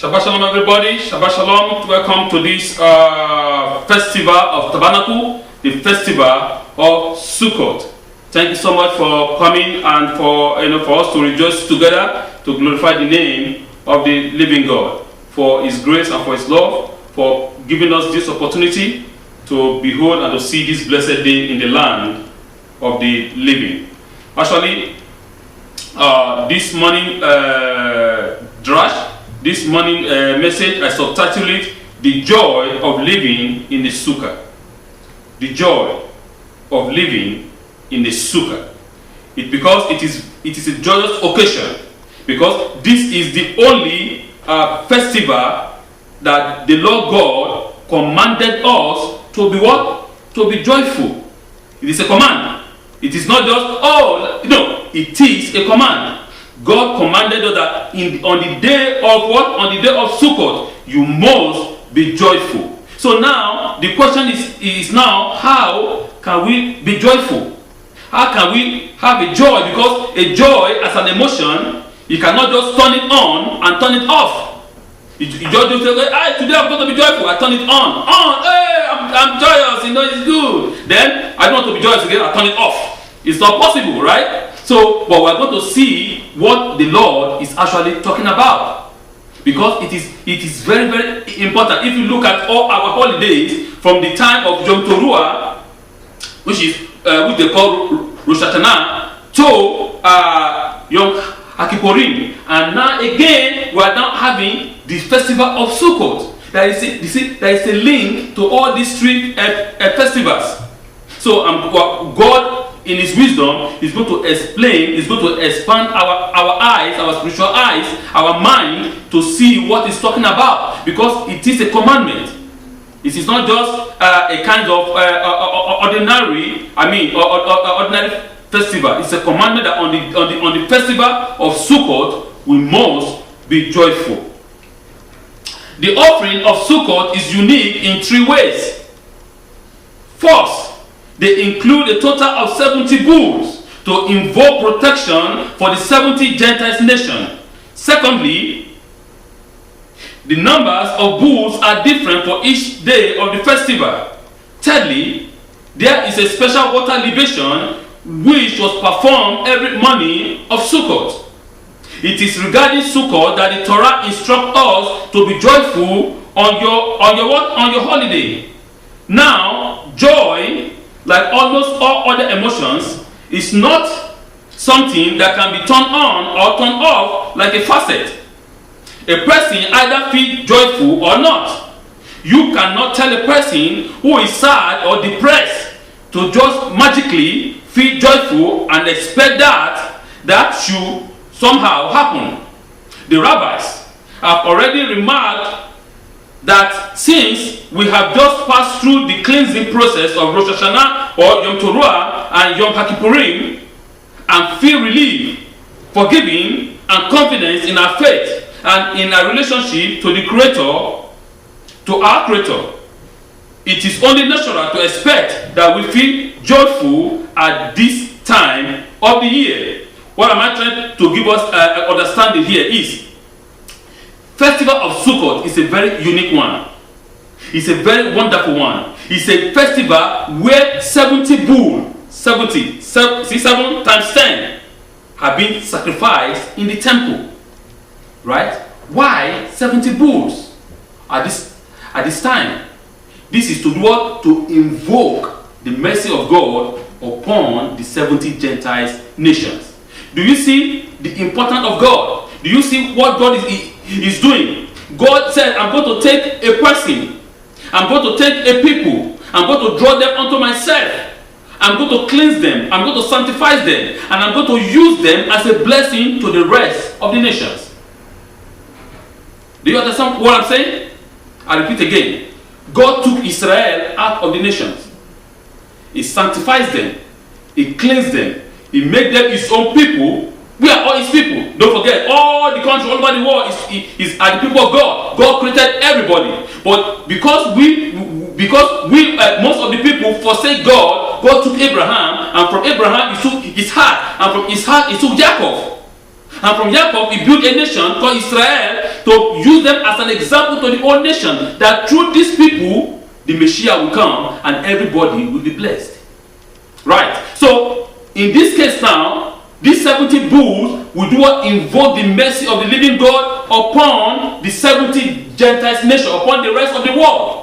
Shabbat Shalom, everybody. Shabbat Shalom. Welcome to this festival of Tabernacle, the festival of Sukkot. Thank you so much for coming and for us to rejoice together to glorify the name of the living God, for His grace and for His love, for giving us this opportunity to behold and to see this blessed day in the land of the living. Actually, this morning this morning message, I subtitled it, The Joy of Living in the Sukkah. The joy of living in the Sukkah. Because it is a joyous occasion, because this is the only festival that the Lord God commanded us to be what? To be joyful. It is a command. It is not just, it is a command. God commanded us that on the day of what? On the day of Sukkot, you must be joyful. So now, the question is now, how can we be joyful? How can we have a joy? Because a joy as an emotion, you cannot just turn it on and turn it off. You just say, hey, today I'm going to be joyful. I turn it on. Hey, I'm joyous, it's good. Then, I don't want to be joyous again, I turn it off. It's not possible, right? So, but we're going to see what the Lord is actually talking about, because it is very, very important. If you look at all our holidays from the time of Yom Teruah, which they call Rosh Hashanah, to Yom HaKippurim, and now again we are now having the festival of Sukkot. There is a link to all these three festivals. So God, in His wisdom, is going to explain, is going to expand our eyes, our spiritual eyes, our mind, to see what He's talking about, because it is a commandment. It is not just a kind of ordinary festival. It's a commandment that on the festival of Sukkot we must be joyful. The offering of Sukkot is unique in three ways. First, they include a total of 70 bulls to invoke protection for the 70 Gentile nations. Secondly, the numbers of bulls are different for each day of the festival. Thirdly, there is a special water libation which was performed every morning of Sukkot. It is regarding Sukkot that the Torah instructs us to be joyful on your holiday. Now, joy, like almost all other emotions, is not something that can be turned on or turned off like a faucet. A person either feels joyful or not. You cannot tell a person who is sad or depressed to just magically feel joyful and expect that should somehow happen. The rabbis have already remarked that since we have just passed through the cleansing process of Rosh Hashanah or Yom Teruah and Yom HaKippurim and feel relief, forgiving, and confidence in our faith and in our relationship to the Creator, to our Creator, it is only natural to expect that we feel joyful at this time of the year. What am I trying to give us understanding here is, Festival of Sukkot is a very unique one. It's a very wonderful one. It's a festival where 70 bulls, 7 times 10, have been sacrificed in the temple. Right? Why 70 bulls at this time? This is to do what? To invoke the mercy of God upon the 70 Gentile nations. Do you see the importance of God? Do you see what God is doing? God said, I'm going to take a person, I'm going to take a people, I'm going to draw them unto myself, I'm going to cleanse them, I'm going to sanctify them, and I'm going to use them as a blessing to the rest of the nations. Do you understand what I'm saying? I repeat again. God took Israel out of the nations. He sanctifies them, He cleansed them, He made them His own people. We are all His people. Don't forget, all the countries all over the world are the people of God. God created everybody. But because most of the people forsake God, God took Abraham, and from Abraham He took Ishaq, and from Ishaq He took Jacob. And from Jacob, he built a nation called Israel to use them as an example to the whole nation, that through these people, the Messiah will come and everybody will be blessed. Right? So, in this case now, these 70 bulls will do what? Invoke the mercy of the living God upon the 70 Gentiles nation, upon the rest of the world.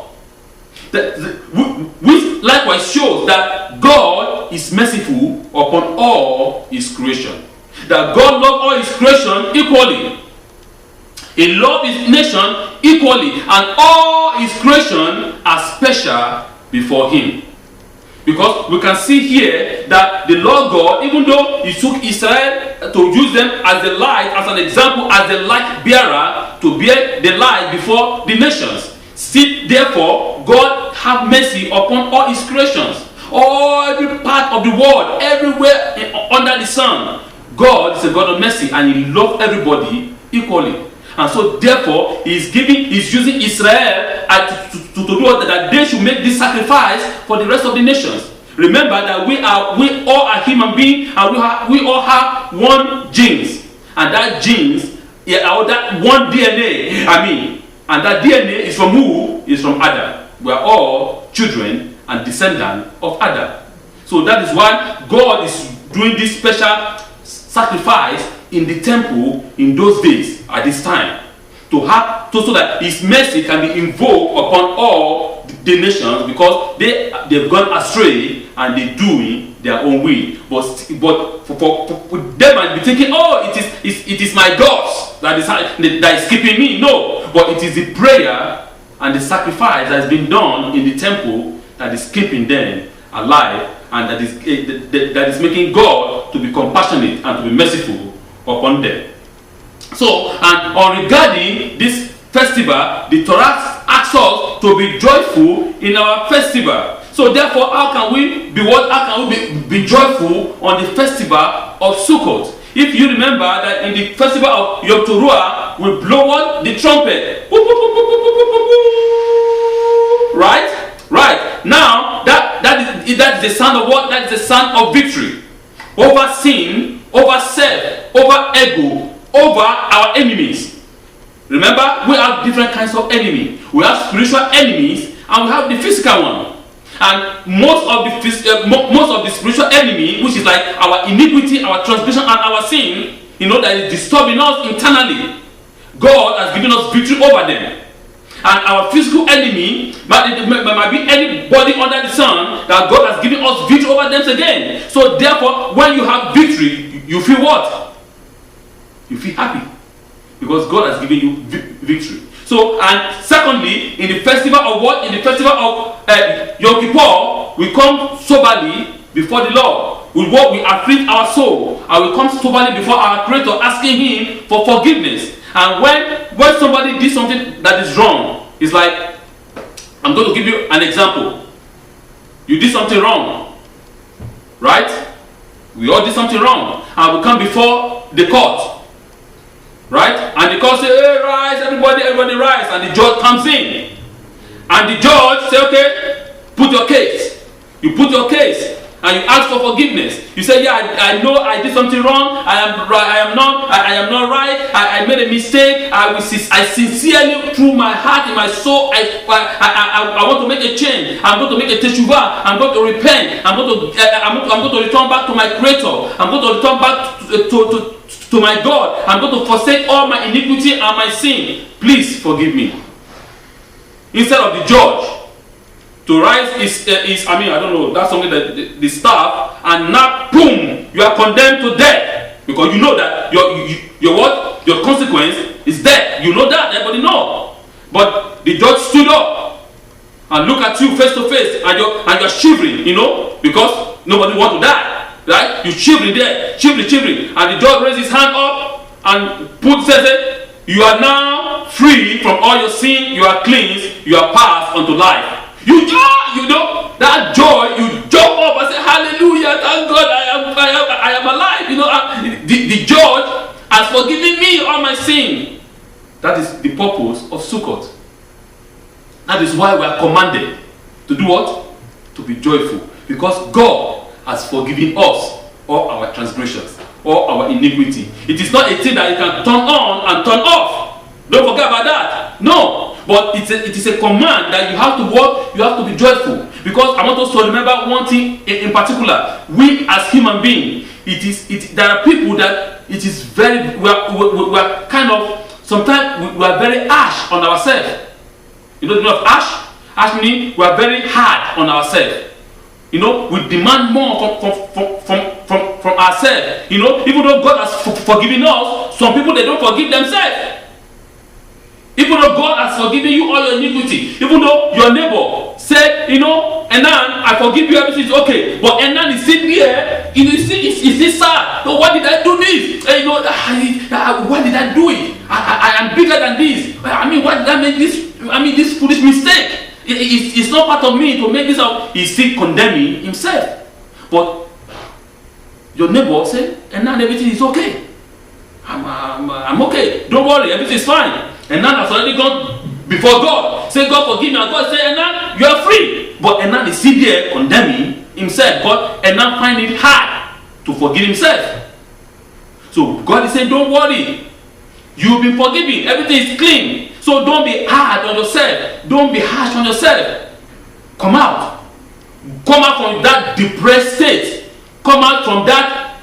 Which likewise shows that God is merciful upon all his creation. That God loves all his creation equally. He loves his nation equally, and all his creation are special before him. Because we can see here that the Lord God, even though he took Israel to use them as the light, as an example, as the light bearer, to bear the light before the nations, still therefore God have mercy upon all his creations. Every part of the world, everywhere under the sun, God is a God of mercy, and he loves everybody equally. And so therefore he's using Israel to do that they should make this sacrifice for the rest of the nations. Remember that we all are human beings, and we all have one genes, and that genes, or that one DNA, and that DNA is from who? Is from Adam. We are all children and descendants of Adam. So that is why God is doing this special sacrifice in the temple in those days, at this time, so that his mercy can be invoked upon all the nations, because they've gone astray and they're doing their own will. But they might be thinking, it is my God that is keeping me. No, but it is the prayer and the sacrifice that has been done in the temple that is keeping them alive, and that is making God to be compassionate and to be merciful upon them. So, and on regarding this festival, the Torah asks us to be joyful in our festival. So therefore, how can we be joyful on the festival of Sukkot? If you remember that in the festival of Yom Teruah, we blow what? The trumpet. Right? Now, that is the sound of what? That is the sound of victory. Over sin, over self, over ego, over our enemies. Remember, we have different kinds of enemy. We have spiritual enemies, and we have the physical one. And most of the spiritual enemy, which is like our iniquity, our transgression, and our sin, that is disturbing us internally, God has given us victory over them. And our physical enemy might be anybody under the sun, that God has given us victory over them again. So therefore, when you have victory, you feel what? You feel happy, because God has given you victory. So, and secondly, in the festival of what? In the festival of Yom Kippur, we come soberly before the Lord. With what? We afflict our soul, and we come soberly before our Creator, asking Him for forgiveness. And when somebody did something that is wrong, it's like, I'm going to give you an example. You did something wrong, right? We all did something wrong, and we come before the court. Right? And the court say, hey, rise, everybody rise. And the judge comes in. And the judge say, okay, put your case. You put your case, and you ask for forgiveness. You say, yeah, I know I did something wrong. I am not right. I made a mistake. I sincerely, through my heart, in my soul, I want to make a change. I'm going to make a teshuvah. I'm going to repent. I'm going to return back to my Creator. I'm going to return back to my God. I'm going to forsake all my iniquity and my sin. Please forgive me. Instead of the judge to rise that's something that the staff, and now boom, you are condemned to death, because you know that your consequence is death. You know that, everybody know. But the judge stood up and looked at you face to face, and you're shivering, because nobody wants to die. Right? You shivering there, shivering, and the judge raised his hand up and says, you are now free from all your sin, you are cleansed, you are passed unto life. That joy, you jump up and say, hallelujah, thank God, I am alive. The judge has forgiven me all my sin. That is the purpose of Sukkot. That is why we are commanded to do what? To be joyful, because God has forgiven us all our transgressions, or our iniquity. It is not a thing that you can turn on and turn off. Don't forget about that. No. But it is a command that you have to work, you have to be joyful. Because I want us to remember one thing in particular. We as human beings, there are people that it is very, we are kind of, sometimes we are very harsh on ourselves. You know of harsh? Harsh meaning we are very hard on ourselves. You know, we demand more from ourselves. You know, even though God has forgiven us, some people, they don't forgive themselves. Even though God has forgiven you all your iniquity, even though your neighbor said, you know, Enan, I forgive you, everything is okay. But Enan is sitting here, you know, he's sad. Oh, why did I do this? You know, why did I do it? I am bigger than this. I mean, why did I make this? I mean, this foolish mistake. It's not part of me to make this up. He's still condemning himself. But your neighbor said, Enan, everything is okay. I'm okay. Don't worry, everything is fine. Enan has already gone before God. Say, God forgive me. And God say, Enan, you are free. But Enan is sitting there condemning himself. But Enan find it hard to forgive himself. So God is saying, don't worry. You've been forgiven. Everything is clean. So don't be hard on yourself. Don't be harsh on yourself. Come out. Come out from that depressed state. Come out from that,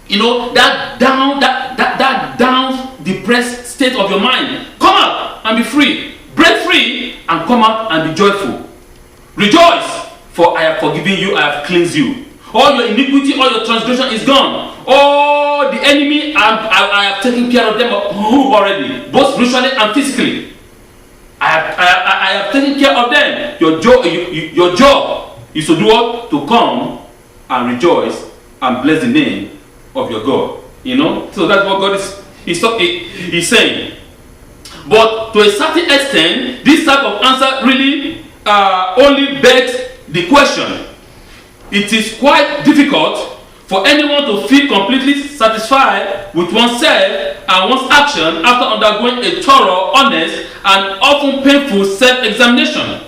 you know, that down, that down, depressed state of your mind. Come out and be free. Break free and come out and be joyful. Rejoice, for I have forgiven you, I have cleansed you. All your iniquity, all your transgression is gone. All the enemy, I have taken care of them already, both spiritually and physically. I have taken care of them. Your job is to do what? To come and rejoice and bless the name of your God. You know? So that's what God is saying. But to a certain extent, this type of answer really only begs the question. It is quite difficult for anyone to feel completely satisfied with oneself and one's action after undergoing a thorough, honest, and often painful self-examination.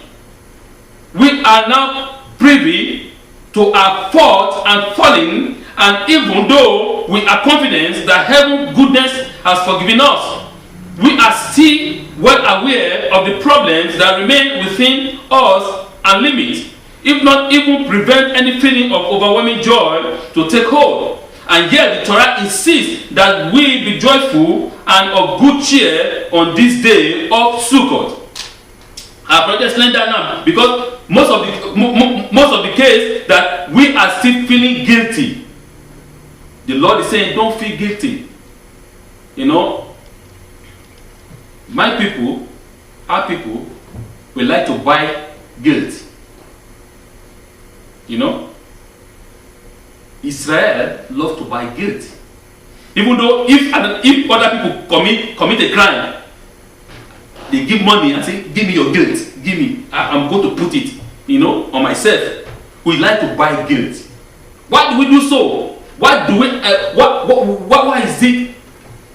We are now privy to our faults and falling, and even though we are confident that heaven's goodness has forgiven us, we are still well aware of the problems that remain within us and limit, if not even prevent any feeling of overwhelming joy to take hold. And yet the Torah insists that we be joyful and of good cheer on this day of Sukkot. I've already explained that now, because most of the case that we are still feeling guilty. The Lord is saying, don't feel guilty. You know, my people, our people, we like to buy guilt. You know, Israel loves to buy guilt. Even though if other people commit a crime, they give money and say, give me your guilt. Give me. I'm going to put it, you know, on myself. We like to buy guilt. Why do we do so? Why do we? Why is it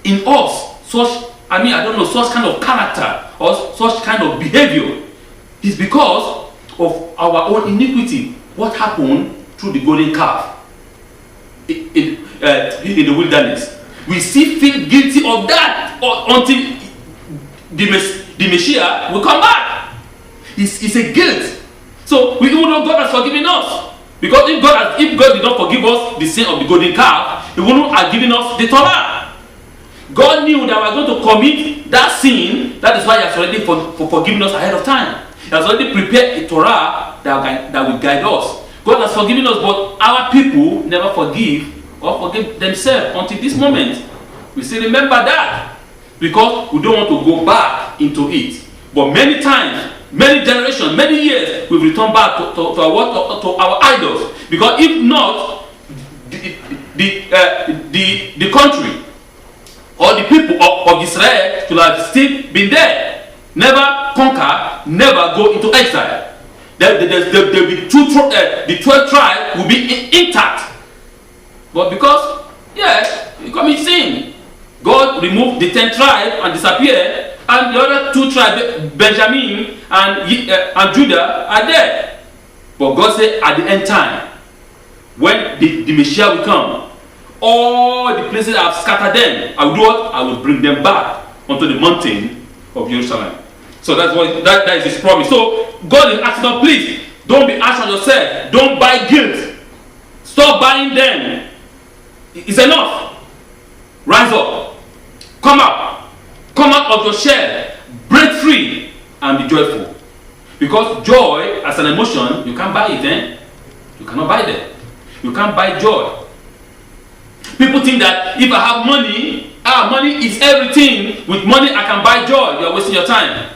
in us such? I mean, I don't know, such kind of character or such kind of behavior? It's because of our own iniquity. What happened through the golden calf in the wilderness? We still feel guilty of that until the Messiah will come back. It's a guilt. So we even know God has forgiven us. Because if God did not forgive us the sin of the golden calf, He wouldn't have given us the Torah. God knew that we were going to commit that sin. That is why He has already forgiven us ahead of time. He has already prepared a Torah that will guide us. God has forgiven us, but our people never forgive or forgive themselves until this moment. We still remember that because we don't want to go back into it. But many times, many generations, many years, we've returned back to our idols. Because if not, the country or the people of Israel should have still been there. Never conquer, never go into exile. There will be the 12 tribes will be intact. But because, you commit sin, God removed the 10 tribes and disappeared, and the other 2 tribes, Benjamin and Judah, are there. But God said at the end time, when the Messiah will come, all the places I've scattered them, I will do what? I will bring them back onto the mountain of Jerusalem. So that's what that is his promise. So God is asking us, please, don't be harsh on yourself. Don't buy guilt. Stop buying them. It's enough. Rise up. Come out. Come out of your shell. Break free and be joyful. Because joy as an emotion, you can't buy it, eh? You cannot buy them. You can't buy joy. People think that if I have money, money is everything. With money I can buy joy. You are wasting your time.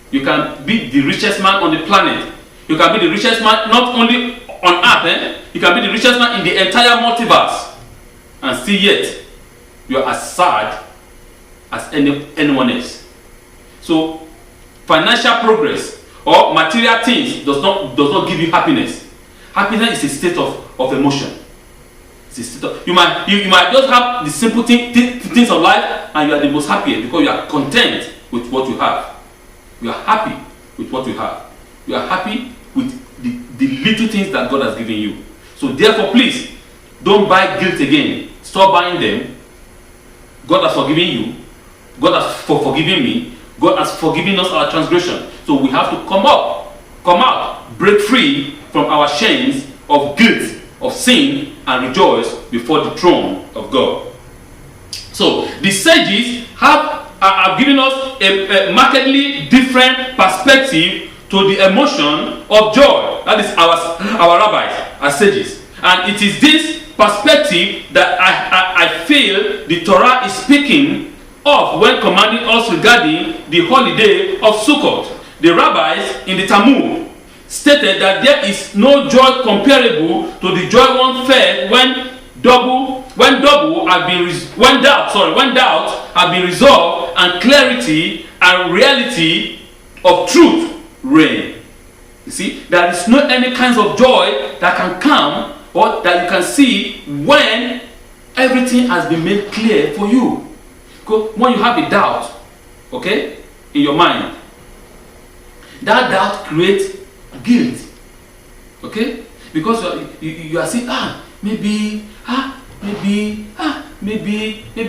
You can be the richest man on the planet. You can be the richest man not only on earth, eh? You can be the richest man in the entire multiverse. And still yet, you are as sad as anyone else. So, financial progress or material things does not give you happiness. Happiness is a state of emotion. It's a state of, you might just have the simple things of life and you are the most happiest because you are content with what you have. You are happy with what you have. You are happy with the little things that God has given you. So therefore, please, don't buy guilt again. Stop buying them. God has forgiven you. God has forgiven me. God has forgiven us our transgression. So we have to come out, break free from our chains of guilt, of sin, and rejoice before the throne of God. So the sages have given us a markedly different perspective to the emotion of joy. That is our rabbis, our sages. And it is this perspective that I feel the Torah is speaking of when commanding us regarding the holiday of Sukkot. The rabbis in the Talmud stated that there is no joy comparable to the joy one felt when doubt have been resolved and clarity and reality of truth reign. You see, there is no any kinds of joy that can come or that you can see when everything has been made clear for you. Because when you have a doubt, okay, in your mind, that doubt creates guilt, okay, because you are saying, maybe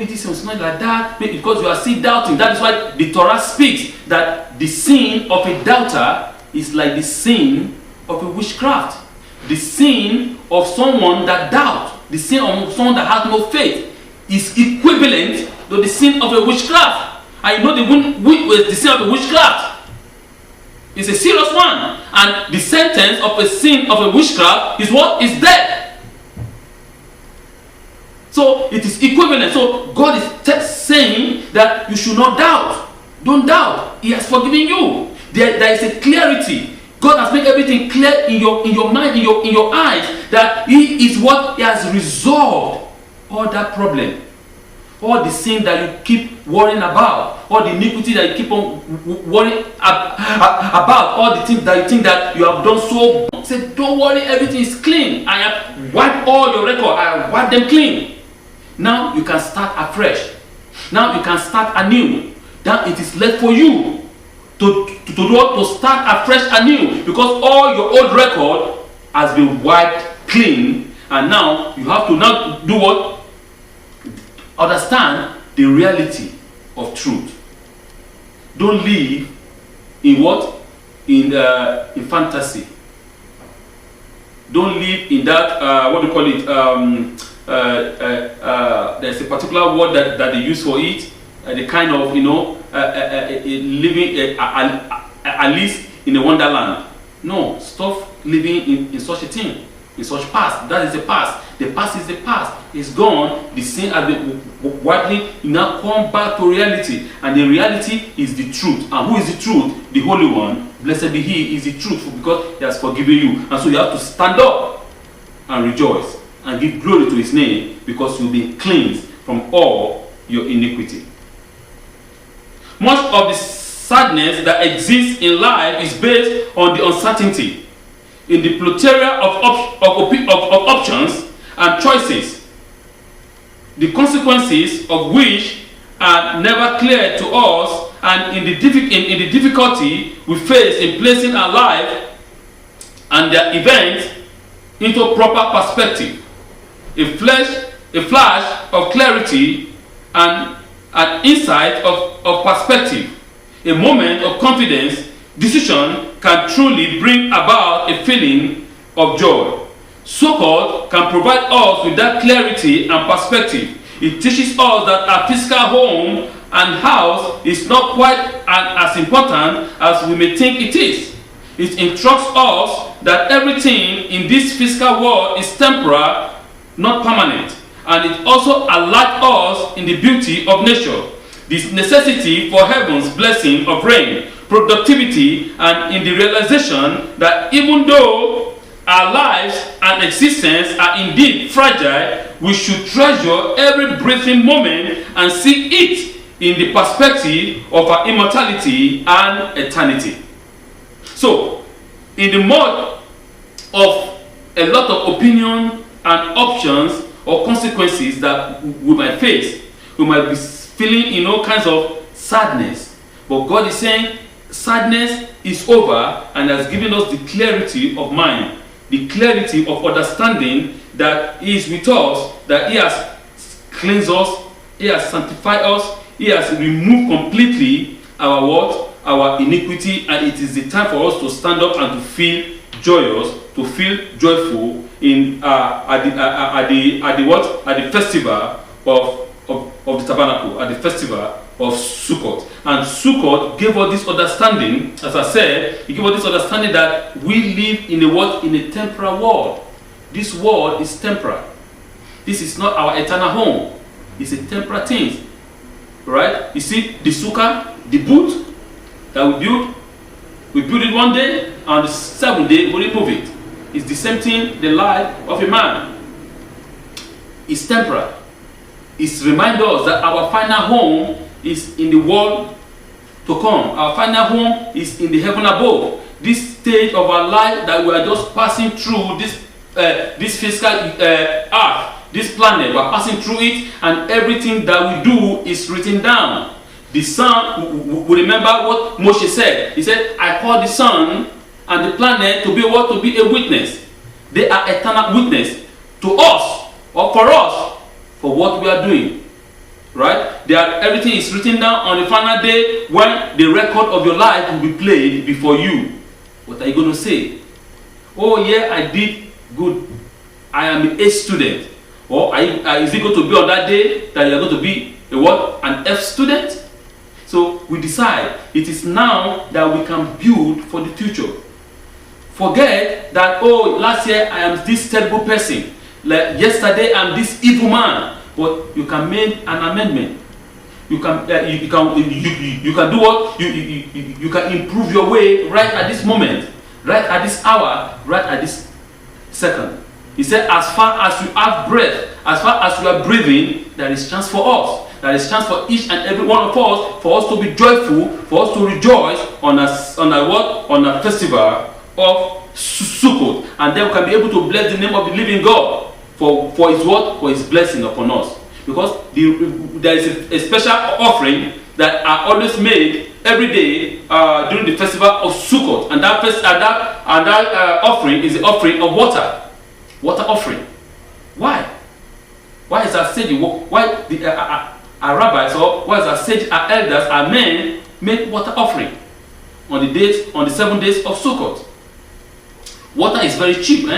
this was not like that, maybe because you are still doubting. That is why the Torah speaks that the sin of a doubter is like the sin of a witchcraft. The sin of someone that doubts, the sin of someone that has no faith, is equivalent to the sin of a witchcraft. And you know the sin of a witchcraft is a serious one. And the sentence of a sin of a witchcraft is what? Is death. So it is equivalent. So God is saying that you should not doubt. Don't doubt. He has forgiven you. There is a clarity. God has made everything clear in your mind, in your eyes, that He is what He has resolved all that problem. All the sin that you keep worrying about, all the iniquity that you keep on worrying about, all the things that you think that you have done so. Say, don't worry, everything is clean. I have wiped all your record. I have wiped them clean. Now you can start afresh. Now you can start anew. Then it is left for you to start afresh anew, because all your old record has been wiped clean, and now you have to now do what? Understand the reality of truth. Don't live in what? In fantasy. Don't live in that what do you call it? There's a particular word that they use for it. The kind of living at least in a wonderland. No, stop living in such a thing, in such past. That is the past. The past is the past. It's gone. The sin has been widely. You now come back to reality, and the reality is the truth. And who is the truth? The Holy One. Blessed be He is the truth, because He has forgiven you. And so you have to stand up and rejoice and give glory to His name, because you'll be cleansed from all your iniquity. Much of the sadness that exists in life is based on the uncertainty in the plethora of options and choices, the consequences of which are never clear to us, and in the difficulty we face in placing our life and their events into proper perspective. A flesh a flash of clarity, and an insight of perspective. A moment of confidence, decision can truly bring about a feeling of joy. Sukkot can provide us with that clarity and perspective. It teaches us that our physical home and house is not quite as important as we may think it is. It instructs us that everything in this physical world is temporal, not permanent. And it also alerts us in the beauty of nature, this necessity for heaven's blessing of rain, productivity, and in the realization that even though our lives and existence are indeed fragile, we should treasure every breathing moment and see it in the perspective of our immortality and eternity. So, in the mode of a lot of opinion and options or consequences that we might face, we might be feeling in all kinds of sadness. But God is saying sadness is over and has given us the clarity of mind, the clarity of understanding that He is with us, that He has cleansed us, He has sanctified us, He has removed completely our what? Our iniquity, and it is the time for us to stand up and to feel joyous, to feel joyful in at the festival of the tabernacle, at the festival of Sukkot. And Sukkot gave us this understanding, as I said, He gave us this understanding that we live in a temporal world. This world is temporal. This is not our eternal home. It's a temporal thing. Right? You see, the sukkah, the booth that we build it one day, and on the seventh day we remove it. It's the same thing, the life of a man. It's temporal. It's remind us that our final home is in the world to come. Our final home is in the heaven above. This stage of our life that we are just passing through, this physical earth, this planet, we are passing through it, and everything that we do is written down. The sun, we remember what Moshe said. He said, I call the sun and the planet to be what? To be a witness. They are eternal witness to us, or for us, for what we are doing. Right? Everything is written down on the final day when the record of your life will be played before you. What are you going to say? Oh yeah, I did good. I am an A student. Or is it going to be on that day that you are going to be a what? An F student? So we decide it is now that we can build for the future. Forget that, oh, last year I am this terrible person. Like yesterday I'm this evil man. But you can make an amendment. You can do what? You can improve your way right at this moment, right at this hour, right at this second. He said, as far as you have breath, as far as you are breathing, there is chance for us. There is chance for each and every one of us, for us to be joyful, for us to rejoice on a festival of Sukkot, and then we can be able to bless the name of the living God for His word, for His blessing upon us. Because there is a special offering that are always made every day during the festival of Sukkot, and that offering is the offering of water offering. Why? Why is our sage? Why our rabbis, or why is our sage, our elders, our men make water offering on the 7 days of Sukkot? Water is very cheap,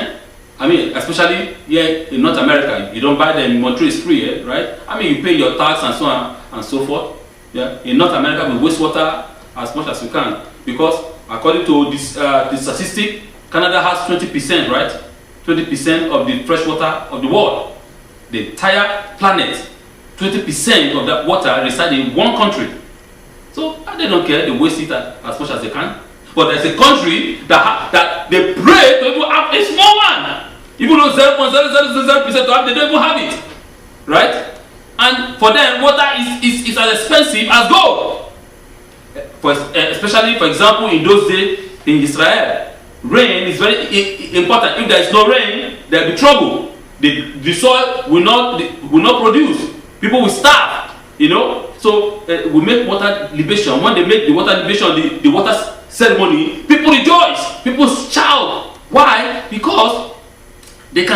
I mean, especially here in North America, you don't buy them in Montreal, it's free, right? I mean, you pay your tax and so on and so forth. Yeah, in North America, we waste water as much as we can, because according to this the statistic, Canada has 20%, right? 20% of the fresh water of the world. The entire planet, 20% of that water resides in one country. So they don't care; they waste it as much as they can. But there's a country that they pray to even have a small one. Even though 0.0000% to have, they don't even have it. Right? And for them, water is as expensive as gold. Especially, for example, in those days in Israel, rain is very important. If there is no rain, there will be trouble. The soil will not produce. People will starve. So we make water libation. When they make the water libation, the water ceremony, people rejoice. People shout. Why? Because they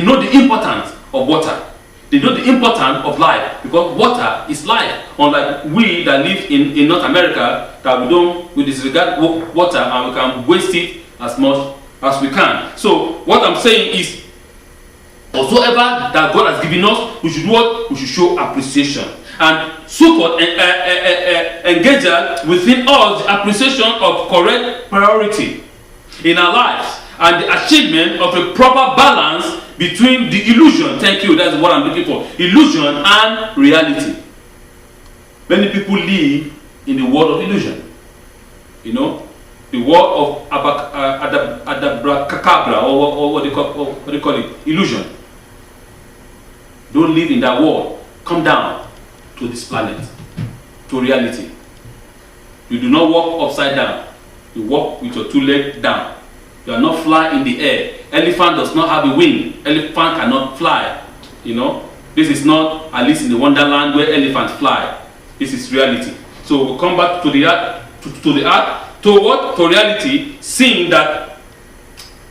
know the importance of water. They know the importance of life, because water is life. Unlike we that live in North America, that we disregard water and we can waste it as much as we can. So what I'm saying is, whatsoever that God has given us, we should do what? We should show appreciation. And Sukkot engages within us the appreciation of correct priority in our lives and the achievement of a proper balance between the illusion, thank you, that's what I'm looking for, illusion and reality. Many people live in the world of illusion. You know, the world of adabracadabra, or what do you call it? Illusion. Don't live in that world. Come down to this planet, to reality. You do not walk upside down. You walk with your two legs down. You are not flying in the air. Elephant does not have a wing. Elephant cannot fly. You know, this is not Alice in the Wonderland where elephants fly. This is reality. So we'll come back to the earth, to what? To reality, seeing that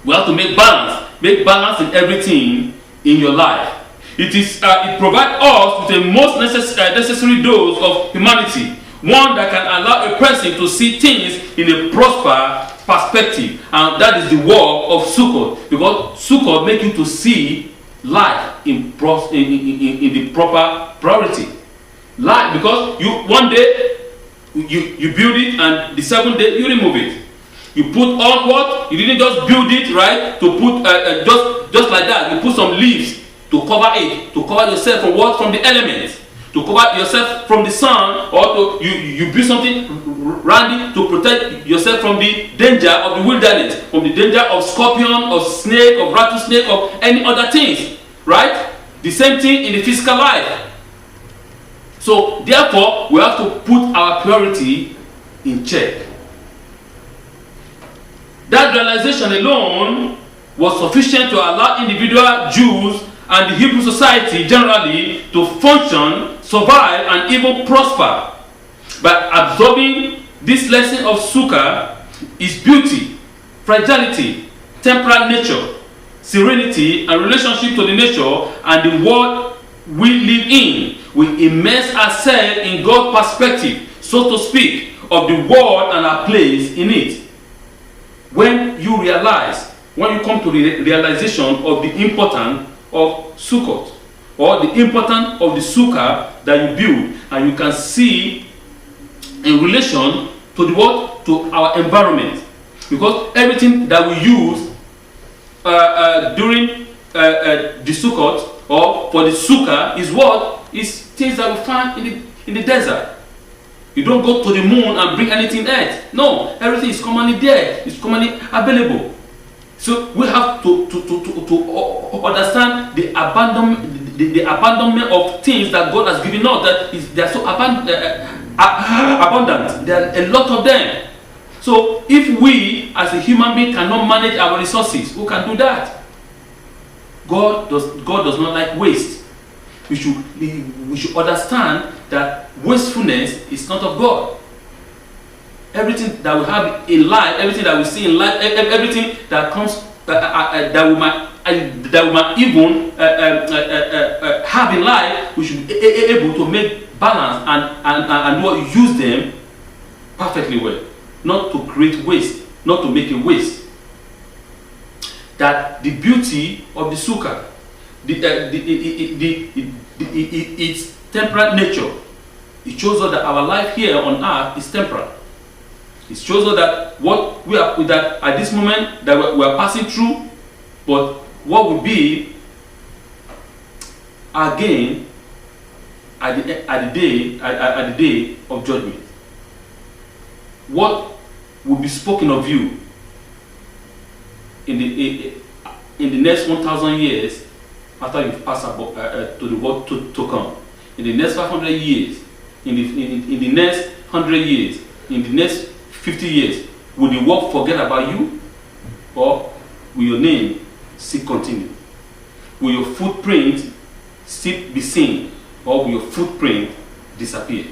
we have to make balance in everything in your life. It provides us with the most necessary dose of humanity, one that can allow a person to see things in a prosper perspective, and that is the work of Sukkot, because Sukkot makes you to see life in the proper priority. Life, because one day you build it, and the 7th day you remove it. You put on what? You didn't just build it, right? To put just like that. You put some leaves to cover it, to cover yourself from what? From the elements, to cover yourself from the sun, or you build something around it to protect yourself from the danger of the wilderness, from the danger of scorpion, of snake, of rattlesnake, of any other things, right? The same thing in the physical life. So therefore, we have to put our priority in check. That realization alone was sufficient to allow individual Jews and the Hebrew society generally to function, survive, and even prosper. By absorbing this lesson of Sukkah, its beauty, fragility, temporal nature, serenity, and relationship to the nature and the world we live in, we immerse ourselves in God's perspective, so to speak, of the world and our place in it. When you come to the realization of the importance of Sukkot, or the importance of the Sukkah that you build, and you can see in relation to the what? To our environment, because everything that we use during the Sukkot or for the Sukkah is what? Is things that we find in the desert. You don't go to the moon and bring anything earth. No, everything is commonly there. It's commonly available. So we have to understand the abandonment of things that God has given us. They are so abundant. There are a lot of them. So if we as a human being cannot manage our resources, who can do that? God does not like waste. We should understand that wastefulness is not of God. Everything that we have in life, everything that we see in life, everything that comes that we might even have in life, we should be able to make balance and use them perfectly well, not to create waste, not to make a waste. That the beauty of the Sukkah, its temporal nature, it shows us that our life here on earth is temporal. It shows us that what we are that at this moment that we are passing through, but what will be again at the day of judgment. What will be spoken of you in the next 1,000 years after you've passed to the world to come? In the next 500 years, in the next 100 years, in the next 50 years, will the world forget about you, or will your name still continue? Will your footprint still be seen, or will your footprint disappear?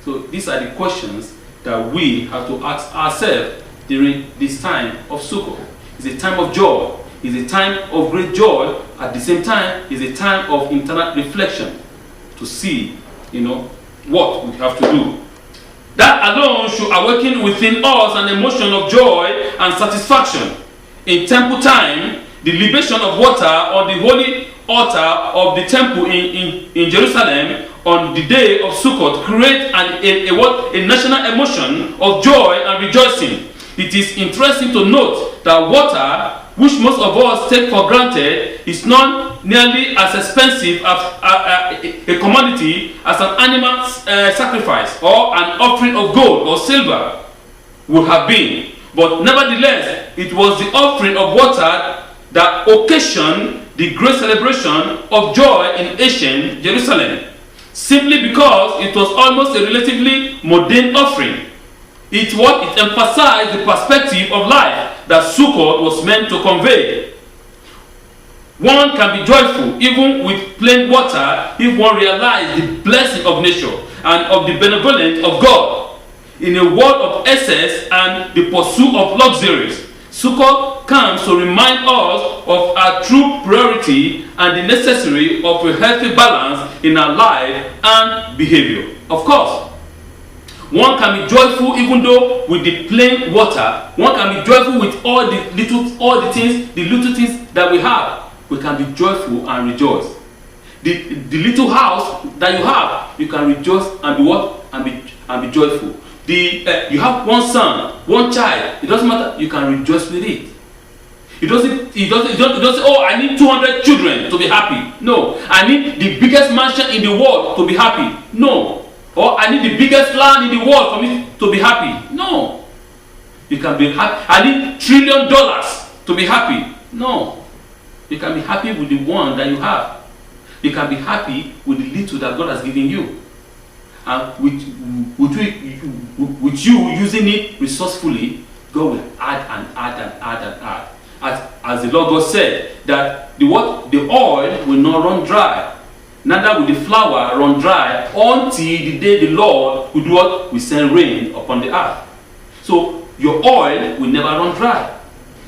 So these are the questions that we have to ask ourselves during this time of Sukkot. It's a time of joy. is a time of great joy. At the same time, is a time of internal reflection to see, what we have to do. That alone should awaken within us an emotion of joy and satisfaction. In temple time, the libation of water on the holy altar of the temple in Jerusalem on the day of Sukkot creates a national emotion of joy and rejoicing. It is interesting to note that water, which most of us take for granted, is not nearly as expensive as a commodity as an animal sacrifice or an offering of gold or silver would have been. But nevertheless, it was the offering of water that occasioned the great celebration of joy in ancient Jerusalem, simply because it was almost a relatively modern offering. It emphasized the perspective of life that Sukkot was meant to convey. One can be joyful even with plain water if one realizes the blessing of nature and of the benevolence of God. In a world of excess and the pursuit of luxuries, Sukkot comes to remind us of our true priority and the necessity of a healthy balance in our life and behavior. Of course, one can be joyful even though with the plain water. One can be joyful with all the little things that we have. We can be joyful and rejoice. The little house that you have, you can rejoice and be what? And be joyful. You have one son, one child. It doesn't matter. You can rejoice with it. It doesn't. Oh, I need 200 children to be happy. No, I need the biggest mansion in the world to be happy. No, or I need the biggest land in the world for me to be happy. No, you can be happy. I need $1 trillion to be happy. No, you can be happy with the one that you have. You can be happy with the little that God has given you. And with you using it resourcefully, God will add and add and add and add. As the Lord God said, that the oil will not run dry, neither will the flour run dry until the day the Lord will do what? Will send rain upon the earth. So your oil will never run dry.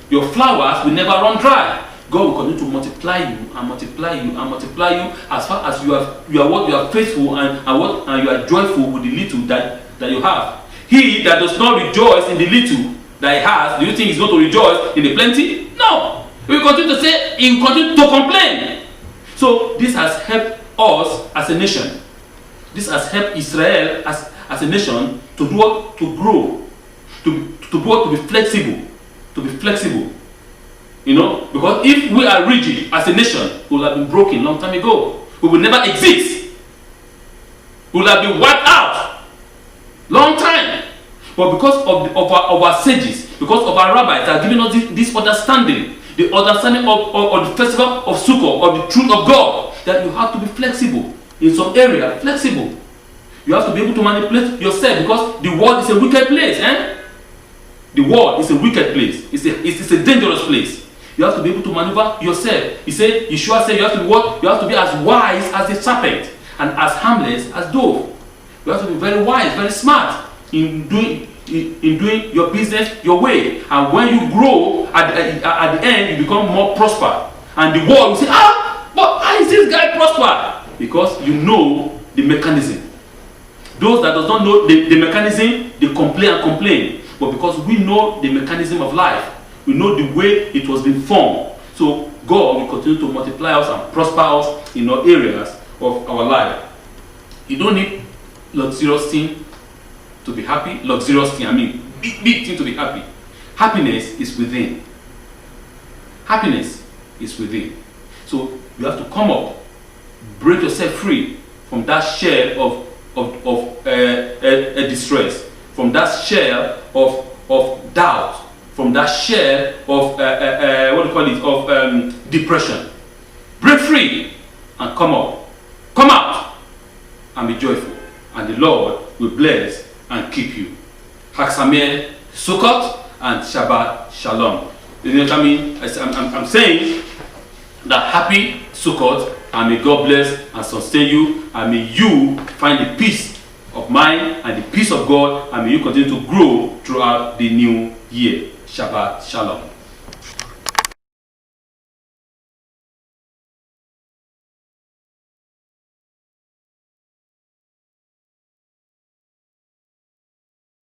Your flowers will never run dry. God will continue to multiply you and multiply you and multiply you as far as you are faithful and you are joyful with the little that you have. He that does not rejoice in the little that he has, do you think he's going to rejoice in the plenty? No. He will continue to say, he will continue to complain. So this has helped us as a nation. This has helped Israel as a nation to do what? To grow. To be flexible. To be flexible. Because if we are rigid as a nation, we will have been broken long time ago. We will never exist. We will have been wiped out long time. But because of our sages, because of our rabbis that are giving us this understanding, the understanding of the festival of Sukkot, of the truth of God, that you have to be flexible in some area. Flexible. You have to be able to manipulate yourself because the world is a wicked place. The world is a wicked place. It's a dangerous place. You have to be able to maneuver yourself. Yeshua said you have to be what? You have to be as wise as a serpent and as harmless as dove. You have to be very wise, very smart in doing your business your way. And when you grow, at the end, you become more prosper. And the world will say, but how is this guy prosper? Because you know the mechanism. Those that does not know the mechanism, they complain. But because we know the mechanism of life, we know the way it was being formed. So God will continue to multiply us and prosper us in all areas of our life. You don't need luxurious thing to be happy. Luxurious thing, big thing to be happy. Happiness is within. Happiness is within. So you have to come up, break yourself free from that shell of distress, from that shell of doubt, from that shell of depression. Break free and come up. Come out and be joyful. And the Lord will bless and keep you. Chag Sameach, Sukkot, and Shabbat Shalom. You know what I mean? I'm saying that happy Sukkot, and may God bless and sustain you, and may you find the peace of mind and the peace of God, and may you continue to grow throughout the new year. Shabbat Shalom.